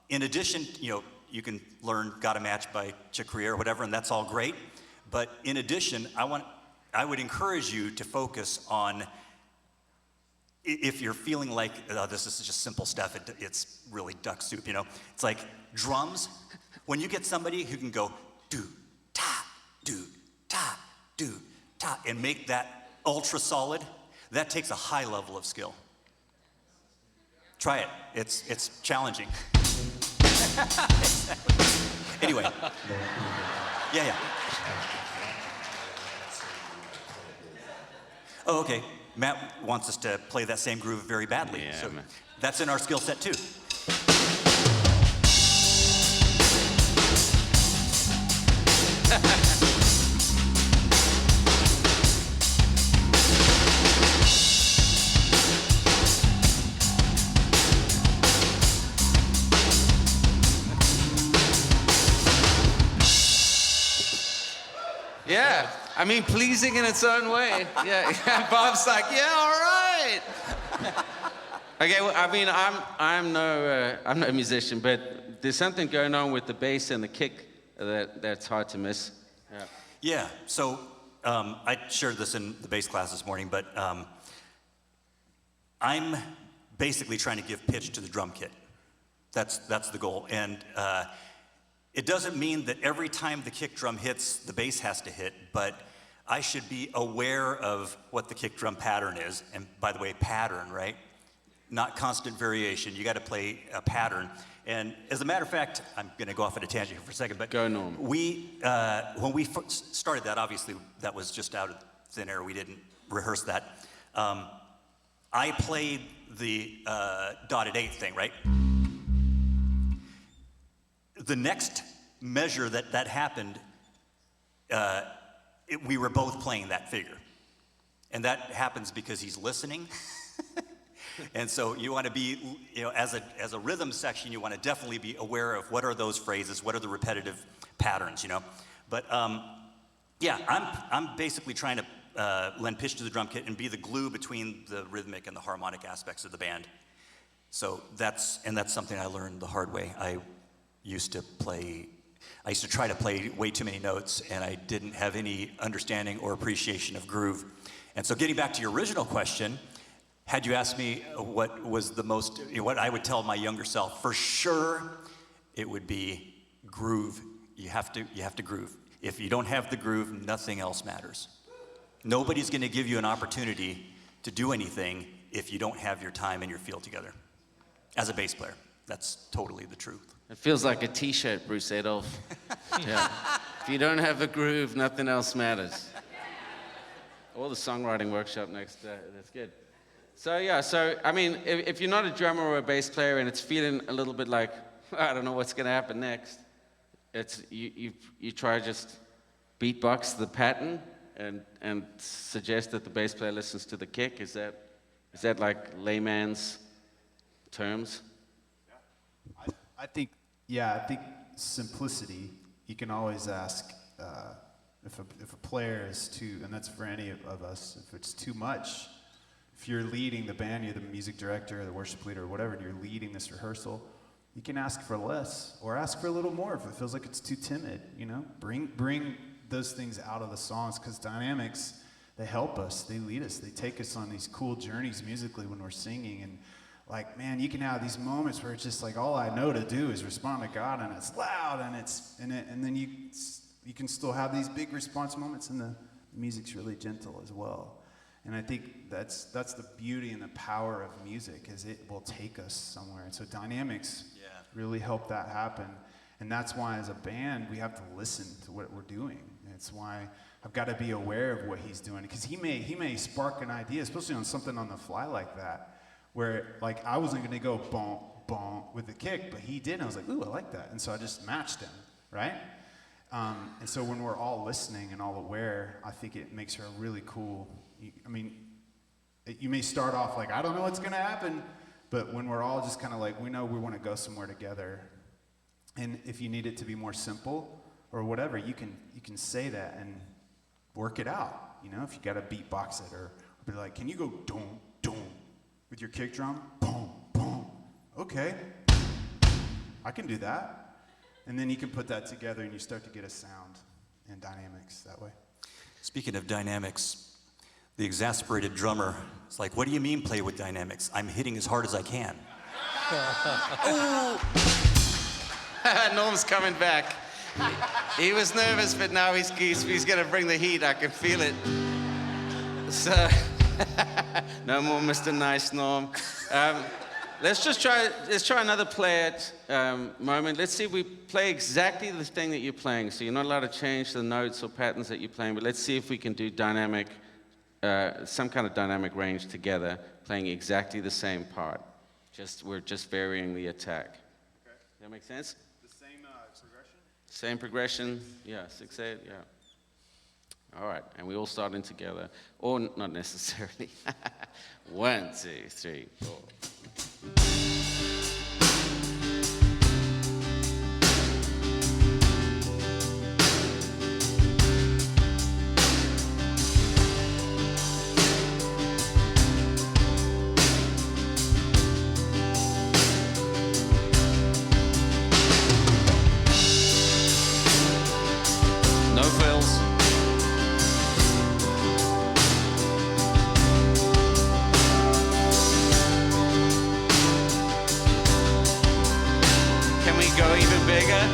in addition, you can learn Got a Match by Chick Corea or whatever, and that's all great. But in addition, I would encourage you to focus on, if you're feeling like, this is just simple stuff, it's really duck soup, It's like drums. When you get somebody who can go do, ta, and make that ultra solid, that takes a high level of skill. Try it. It's challenging. Anyway. Yeah. Oh, okay. Matt wants us to play that same groove very badly. Yeah, so man. that's in our skill set too. Yeah, I mean, pleasing in its own way. Yeah, Bob's like, yeah, all right. Okay, well, I mean, I'm no musician, but there's something going on with the bass and the kick that's hard to miss. Yeah, so I shared this in the bass class this morning, but I'm basically trying to give pitch to the drum kit. That's the goal. And it doesn't mean that every time the kick drum hits, the bass has to hit, but I should be aware of what the kick drum pattern is. And by the way, pattern, right? Not constant variation. You got to play a pattern. And as a matter of fact, I'm going to go off at a tangent for a second, but Go, Norm. when we started that, obviously that was just out of thin air. We didn't rehearse that. I played the dotted eighth thing, right? The next measure that happened, we were both playing that figure. And that happens because he's listening. And so you want to be, as a rhythm section, you want to definitely be aware of what are those phrases, what are the repetitive patterns, But yeah, I'm basically trying to lend pitch to the drum kit and be the glue between the rhythmic and the harmonic aspects of the band. So that's something I learned the hard way. I used to try to play way too many notes, and I didn't have any understanding or appreciation of groove. And so getting back to your original question, had you asked me what was the most, what I would tell my younger self, for sure, it would be groove. You have to groove. If you don't have the groove, nothing else matters. Nobody's gonna give you an opportunity to do anything if you don't have your time and your feel together. As a bass player, that's totally the truth. It feels like a t-shirt, Bruce Adolph. Yeah. If you don't have a groove, nothing else matters. Or the songwriting workshop next, that's good. So I mean, if you're not a drummer or a bass player and it's feeling a little bit like, I don't know what's gonna happen next, it's you try just beatbox the pattern and suggest that the bass player listens to the kick. Is that like layman's terms? I think simplicity. You can always ask if a player is too, and that's for any of us. If it's too much, if you're leading the band, you're the music director or the worship leader or whatever, and you're leading this rehearsal, you can ask for less or ask for a little more if it feels like it's too timid. Bring those things out of the songs, because dynamics, they help us, they lead us, they take us on these cool journeys musically when we're singing. And like, man, you can have these moments where it's just like, all I know to do is respond to God, and it's loud, and then you can still have these big response moments, and the music's really gentle as well. And I think that's the beauty and the power of music, is it will take us somewhere. And so dynamics really help that happen. And that's why as a band, we have to listen to what we're doing. And it's why I've got to be aware of what he's doing, because he may spark an idea, especially on something on the fly like that, where like I wasn't going to go bonk, bonk with the kick, but he did. And I was like, ooh, I like that. And so I just matched him, right? And so when we're all listening and all aware, I think it makes her a really cool, you may start off like, I don't know what's going to happen, but when we're all just kind of like, we know we want to go somewhere together. And if you need it to be more simple or whatever, you can say that and work it out. If you got to beatbox it or be like, can you go dum, dum with your kick drum? Boom, boom. Okay, I can do that. And then you can put that together and you start to get a sound and dynamics that way. Speaking of dynamics, the exasperated drummer is like, what do you mean play with dynamics? I'm hitting as hard as I can. Norm's coming back. He was nervous, but now he's gonna bring the heat. I can feel it. So, no more Mr. Nice Norm. Let's try another play it moment. Let's see if we play exactly the thing that you're playing. So you're not allowed to change the notes or patterns that you're playing, but let's see if we can do dynamic, some kind of dynamic range together, playing exactly the same part. We're just varying the attack. Okay. Does that make sense? The same progression? Same progression, yeah, 6/8, yeah. All right, and we all start in together, or not necessarily. 1, 2, 3, 4. No fills. Can we go even bigger?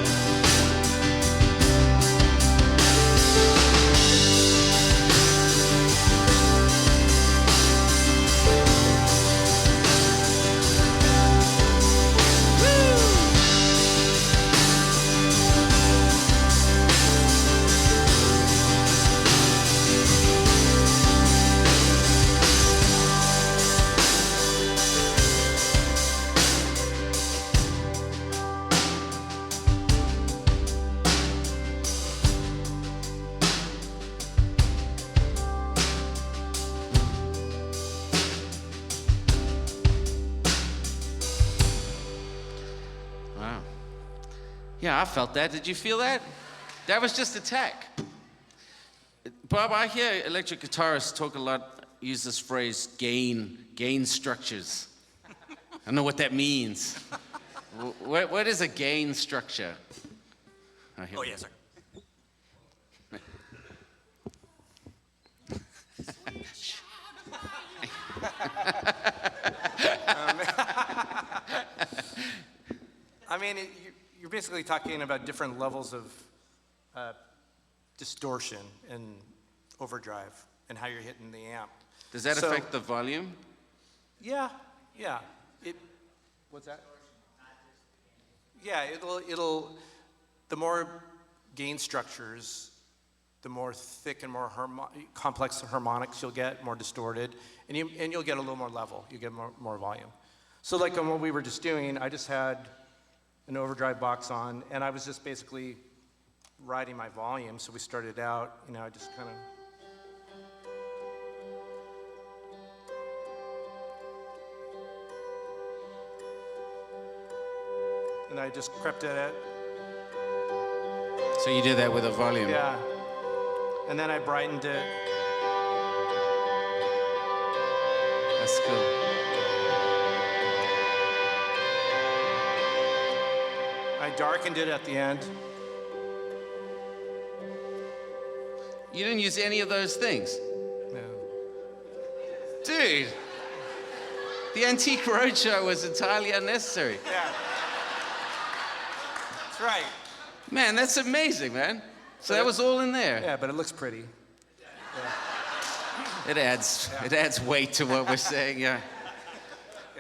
Wow. Yeah, I felt that. Did you feel that? That was just attack. Bob, I hear electric guitarists talk a lot, use this phrase, gain structures. I don't know what that means. What is a gain structure? Oh, yes, sir. I mean, you're basically talking about different levels of distortion and overdrive and how you're hitting the amp. Does that So- affect the volume? Yeah. What's that? Yeah, the more gain structures, the more thick and more complex harmonics you'll get, more distorted, and you'll get a little more level. You get more volume. So like on what we were just doing, I just had an overdrive box on, and I was just basically riding my volume. So we started out, I just kind of. And I just crept at it. So you did that with a volume? Yeah. And then I brightened it. That's cool. I darkened it at the end. You didn't use any of those things? No. Dude, the Antique Roadshow was entirely unnecessary. Yeah. That's right. Man, that's amazing, man. So that was all in there. Yeah, but it looks pretty. It adds weight to what we're saying, yeah.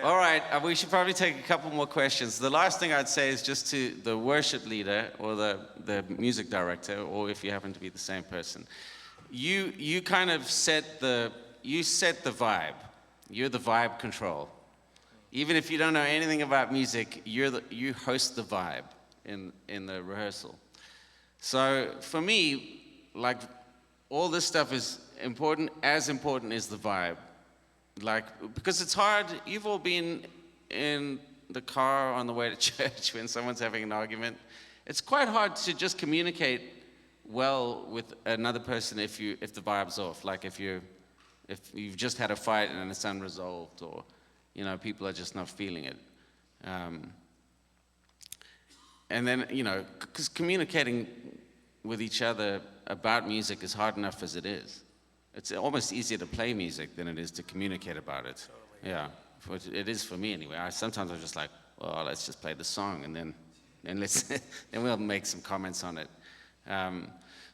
All right, we should probably take a couple more questions. The last thing I'd say is just to the worship leader or the music director, or if you happen to be the same person, you kind of set the vibe. You're the vibe control. Even if you don't know anything about music, you host the vibe in the rehearsal. So for me, like, all this stuff is important. As important is the vibe. Like, because it's hard. You've all been in the car on the way to church when someone's having an argument. It's quite hard to just communicate well with another person if the vibe's off. Like if you've just had a fight and it's unresolved, or people are just not feeling it. And then because communicating with each other about music is hard enough as it is. It's almost easier to play music than it is to communicate about it. Totally. Yeah, it is for me anyway. Sometimes I'm just like, well, let's just play the song and then then we'll make some comments on it.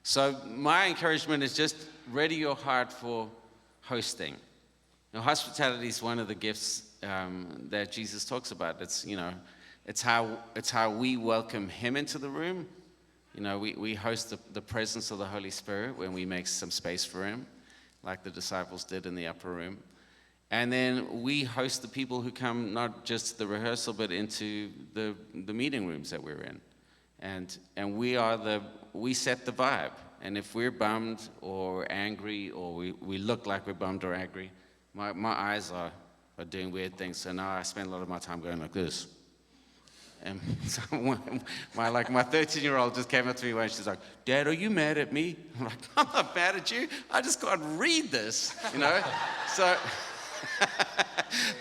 So my encouragement is just ready your heart for hosting. Now, hospitality is one of the gifts that Jesus talks about. It's, you know, it's how we welcome him into the room. You know, we host the presence of the Holy Spirit when we make some space for him, like the disciples did in the upper room. And then we host the people who come not just to the rehearsal, but into the meeting rooms that we're in. And we set the vibe. And if we're bummed or angry, or we look like we're bummed or angry, my eyes are doing weird things. So now I spend a lot of my time going like this. And so my 13-year-old just came up to me and she's like, "Dad, are you mad at me?" I'm like, "I'm not mad at you. I just can't read this, you know?" So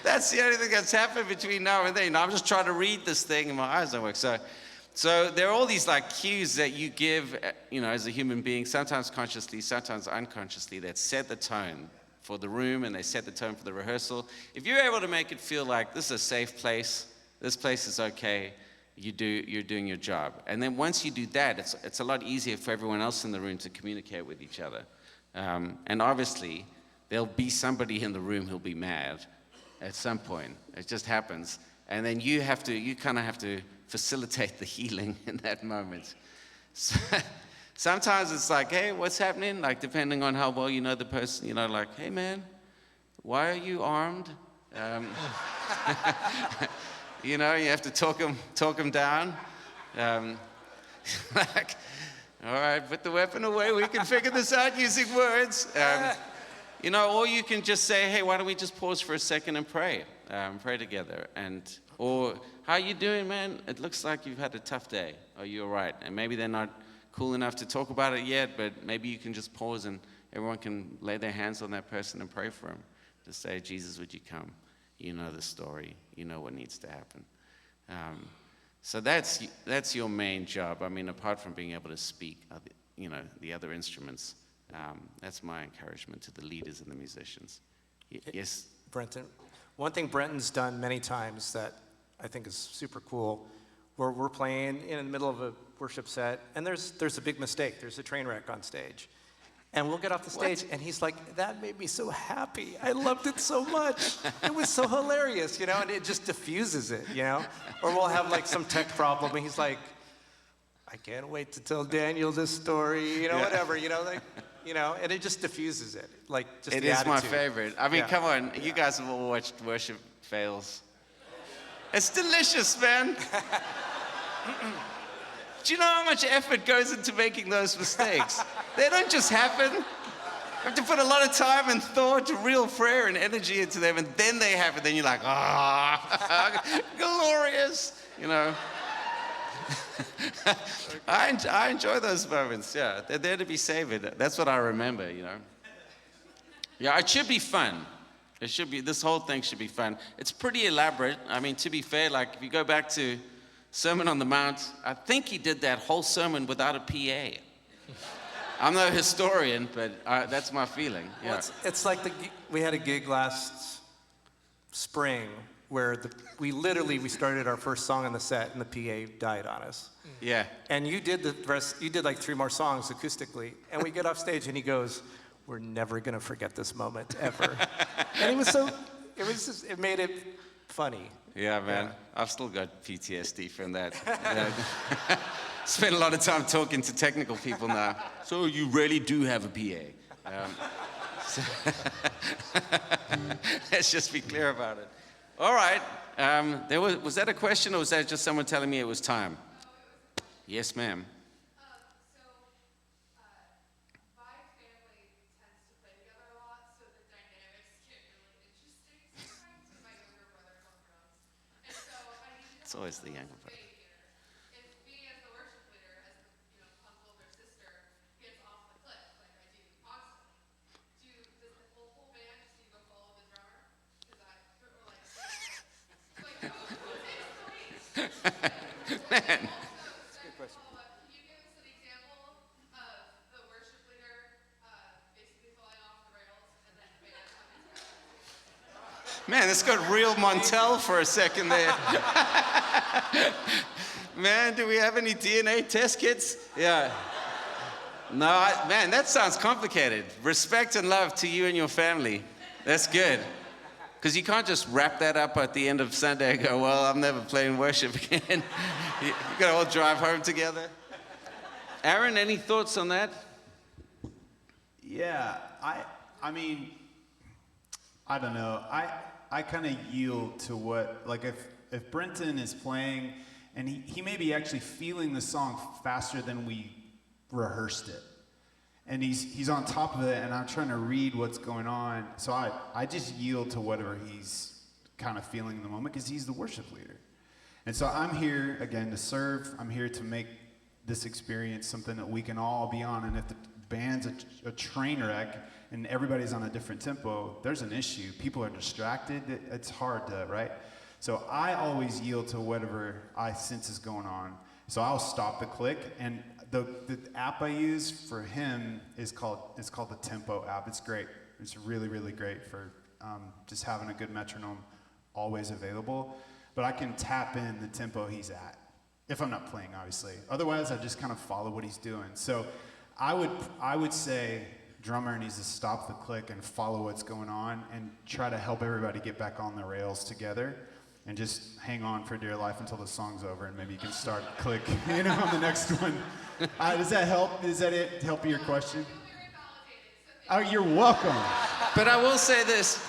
that's the only thing that's happened between now and then. You know, I'm just trying to read this thing and my eyes don't work. So there are all these like cues that you give, you know, as a human being, sometimes consciously, sometimes unconsciously, that set the tone for the room and they set the tone for the rehearsal. If you're able to make it feel like this is a safe place, this place is okay, you're doing your job. And then once you do that, it's a lot easier for everyone else in the room to communicate with each other. And obviously, there'll be somebody in the room who'll be mad at some point. It just happens. And then you kind of have to facilitate the healing in that moment. So, sometimes it's like, "Hey, what's happening?" Like, depending on how well you know the person, you know, like, "Hey, man, why are you armed?" You know, you have to talk them down. Like, "All right, put the weapon away. We can figure this out using words." You know, or you can just say, "Hey, why don't we just pause for a second and pray together?" Or, "How you doing, man? It looks like you've had a tough day. Are you all right?" And maybe they're not cool enough to talk about it yet, but maybe you can just pause and everyone can lay their hands on that person and pray for them. To say, "Jesus, would you come? You know the story. You know what needs to happen." So that's your main job. I mean, apart from being able to speak, you know, the other instruments. That's my encouragement to the leaders and the musicians. Yes? Brenton, one thing Brenton's done many times that I think is super cool, where we're playing in the middle of a worship set, and there's a big mistake. There's a train wreck on stage. And we'll get off the stage, and he's like, "That made me so happy. I loved it so much. It was so hilarious," you know, and it just diffuses it, you know? Or we'll have like some tech problem, and he's like, "I can't wait to tell Daniel this story," you know, whatever, you know, like, you know, and it just diffuses it, like just It the is attitude. my favorite. I mean, come on, you guys have all watched Worship Fails. It's delicious, man. Do you know how much effort goes into making those mistakes? They don't just happen. You have to put a lot of time and thought, real prayer and energy into them, and then they happen. Then you're like, "Ah, glorious," you know. I enjoy those moments, yeah. They're there to be savored. That's what I remember, you know. Yeah, it should be fun. This whole thing should be fun. It's pretty elaborate. I mean, to be fair, like if you go back to Sermon on the Mount, I think he did that whole sermon without a PA. I'm no historian, but that's my feeling. Yeah. Well, it's like we had a gig last spring where we started our first song on the set and the PA died on us. Yeah. And you did the rest. You did like 3 more songs acoustically, and we get off stage and he goes, "We're never gonna forget this moment ever." And it made it funny. Yeah, man. Yeah. I've still got PTSD from that. Spend a lot of time talking to technical people now. "So you really do have a PA?" Let's just be clear about it. All right. Was that a question, or was that just someone telling me it was time? Yes, ma'am. It's always the younger brother. If me as the worship leader, as the uncle or sister, gets off the cliff like I do constantly, does the whole band just need to follow the drummer? Because Man. Good question. Can you give us an example of the worship leader basically falling off the rails and then the band coming? Man, this got real Montel for a second there. Man, do we have any DNA test kits? Yeah. No, man, that sounds complicated. Respect and love to you and your family. That's good. Because you can't just wrap that up at the end of Sunday and go, well, I'm never playing worship again. You got to all drive home together. Aaron, any thoughts on that? Yeah, I mean, I don't know. I kind of yield to what, like if Brenton is playing and he may be actually feeling the song faster than we rehearsed it. And he's on top of it and I'm trying to read what's going on. So I just yield to whatever he's kind of feeling in the moment because he's the worship leader. And so I'm here, again, to serve. I'm here to make this experience something that we can all be on. And if the band's a train wreck and everybody's on a different tempo, there's an issue. People are distracted. It's hard to, right? So I always yield to whatever I sense is going on. So I'll stop the click. And the app I use for him is called the Tempo app. It's great. It's really, really great for just having a good metronome always available. But I can tap in the tempo he's at, if I'm not playing, obviously. Otherwise, I just kind of follow what he's doing. So I would say drummer needs to stop the click and follow what's going on and try to help everybody get back on the rails together and just hang on for dear life until the song's over and maybe you can start click, on the next one. Does that help? Is that it? Help your question? Oh, you're welcome. But I will say this.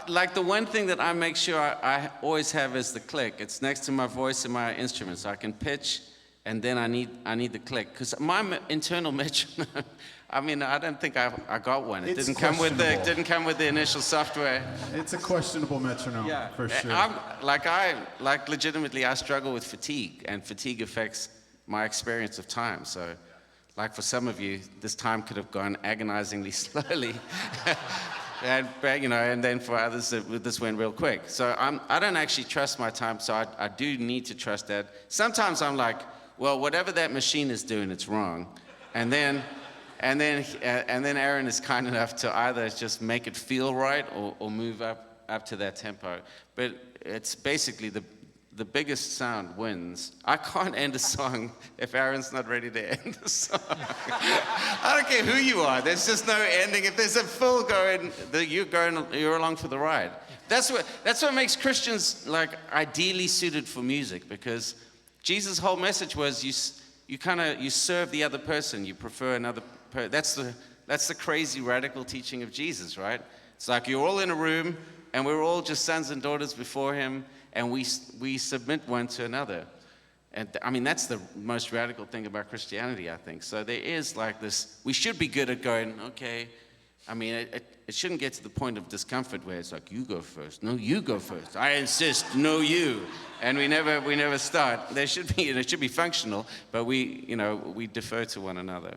Like the one thing that I make sure I always have is the click. It's next to my voice and my instrument, so I can pitch, and then I need the click. Because my internal metronome, I mean, I don't think I got one. It didn't come with the initial software. It's a questionable metronome, for sure. Legitimately, I struggle with fatigue, and fatigue affects my experience of time. So, like for some of you, this time could have gone agonizingly slowly. And then for others, this went real quick. So I don't actually trust my time, so I do need to trust that. Sometimes I'm like, well, whatever that machine is doing, it's wrong. And then Aaron is kind enough to either just make it feel right or move up to that tempo. But it's basically the biggest sound wins. I can't end a song if Aaron's not ready to end the song. I don't care who you are. There's just no ending. If there's a full going, you're along for the ride. That's what makes Christians like ideally suited for music, because Jesus' whole message was you serve the other person. You prefer another person. That's the crazy radical teaching of Jesus, right? It's like you're all in a room and we're all just sons and daughters before him. And we submit one to another. And I mean, that's the most radical thing about Christianity, I think. So there is like this, we should be good at going, okay. I mean, it shouldn't get to the point of discomfort where it's like, you go first. No, you go first. I insist, no, you. And we never start. It should be functional, but we defer to one another.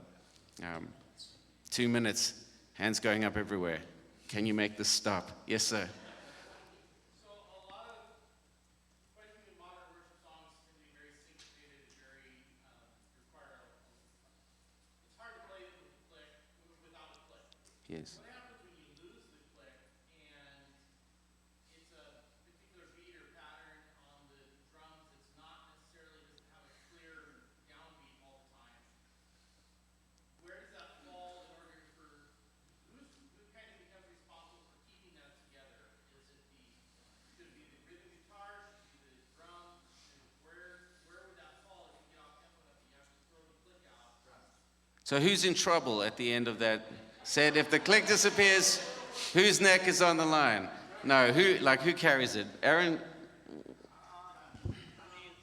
2 minutes, hands going up everywhere. Can you make this stop? Yes, sir. Yes. What happens when you lose the click and it's a particular beat or pattern on the drums that's not necessarily doesn't have a clear downbeat all the time? Where does that fall in order for who kind of becomes responsible for keeping that together? Should it be the rhythm guitar? Should it be the drums? Where would that fall if you get off tempo enough that you have to throw the click out? So who's in trouble at the end of that? Said if the click disappears, whose neck is on the line? No, who carries it? Aaron?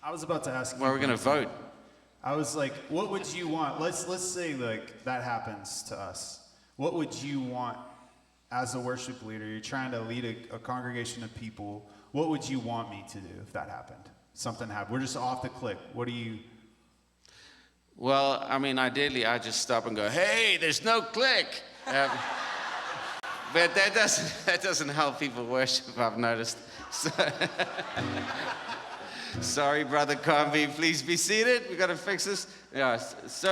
I was about to ask you. Well, we're going to vote. I was like, what would you want? Let's say like that happens to us. What would you want as a worship leader? You're trying to lead a congregation of people. What would you want me to do if that happened? Something happened. We're just off the click. What do you... Well, I mean, ideally, I just stop and go, hey, there's no click. But that doesn't help people worship, I've noticed. So, sorry, Brother Convey, please be seated. We've got to fix this. Yeah, so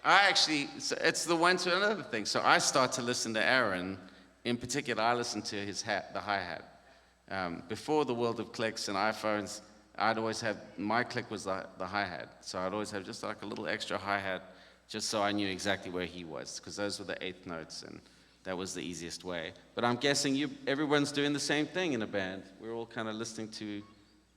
it's the one to another thing. So I start to listen to Aaron. In particular, I listen to the hi-hat. Before the world of clicks and iPhones, I'd always have, my click was the hi-hat. So I'd always have just like a little extra hi-hat just so I knew exactly where he was, because those were the eighth notes, and that was the easiest way. But I'm guessing everyone's doing the same thing in a band. We're all kind of listening to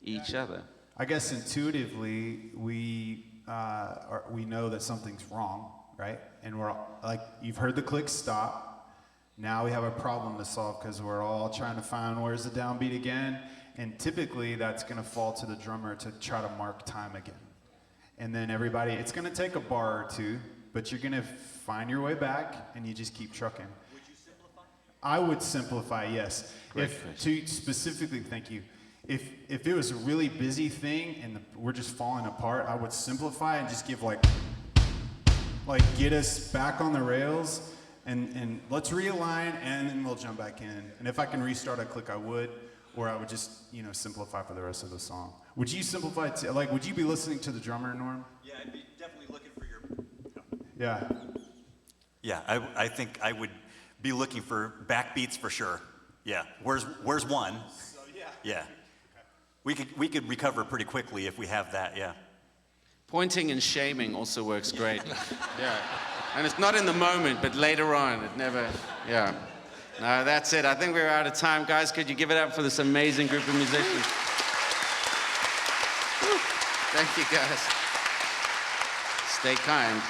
each other. I guess intuitively, we know that something's wrong, right? And we're all, like, you've heard the click stop. Now we have a problem to solve because we're all trying to find where's the downbeat again. And typically that's going to fall to the drummer to try to mark time again. And then everybody, it's going to take a bar or two, but you're going to find your way back and you just keep trucking. Would you simplify? I would simplify, yes. Specifically, thank you. If it was a really busy thing and we're just falling apart, I would simplify and just give like get us back on the rails and let's realign and then we'll jump back in. And if I can restart a click, I would, or I would just, simplify for the rest of the song. Would you simplify, would you be listening to the drummer, Norm? Yeah, I'd be definitely looking for your. Yeah. Yeah, I think I would be looking for backbeats for sure. Yeah, where's one? So, yeah. Yeah. We could recover pretty quickly if we have that, yeah. Pointing and shaming also works great. Yeah. And it's not in the moment, but later on, it never, yeah. No, that's it. I think we're out of time. Guys, could you give it up for this amazing group of musicians? Thank you, guys. Stay kind.